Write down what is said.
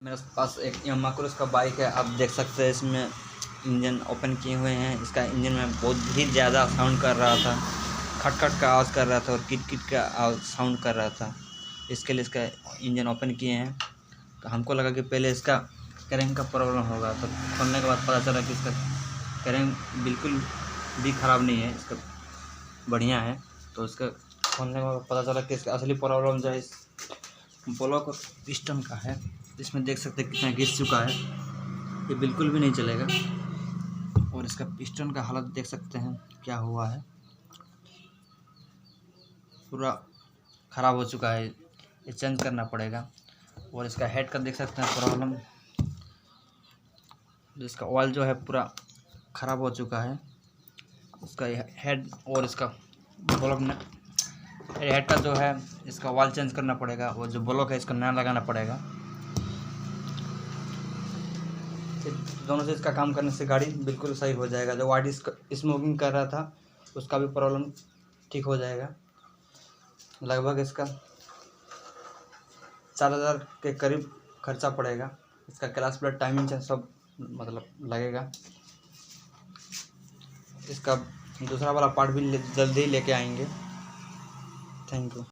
मेरे पास एक Yamaha cruise का बाइक है। आप देख सकते हैं इसमें इंजन ओपन किए हुए हैं। इसका इंजन में बहुत ही ज़्यादा साउंड कर रहा था, खट का आवाज़ कर रहा था और किट का साउंड कर रहा था। इसके लिए इसका इंजन ओपन किए हैं। तो हमको लगा कि पहले इसका क्रैंक का प्रॉब्लम होगा, तो खोलने के बाद पता चला कि इसका क्रैंक बिल्कुल भी ख़राब नहीं है, इसका बढ़िया है। तो इसका खोलने के बाद पता चला कि इसका असली प्रॉब्लम जो है इस ब्लॉक और पिस्टन का है। इसमें देख सकते हैं कितना घिस चुका है, ये बिल्कुल भी नहीं चलेगा। और इसका पिस्टन का हालत देख सकते हैं क्या हुआ है, पूरा ख़राब हो चुका है, ये चेंज करना पड़ेगा। और इसका हेड का देख सकते हैं प्रॉब्लम, इसका ऑयल जो है पूरा ख़राब हो चुका है। इसका हेड और इसका ब्लॉक में हेड का जो है इसका ऑयल चेंज करना पड़ेगा, और जो ब्लॉक है इसका नया लगाना पड़ेगा। दोनों से इसका काम करने से गाड़ी बिल्कुल सही हो जाएगा। जो गाड़ी स्मोकिंग कर रहा था उसका भी प्रॉब्लम ठीक हो जाएगा। लगभग इसका 4000 के करीब खर्चा पड़ेगा। इसका क्लच प्लेट, टाइमिंग चेन सब मतलब लगेगा। इसका दूसरा वाला पार्ट भी जल्दी ही लेके आएंगे। Thank you.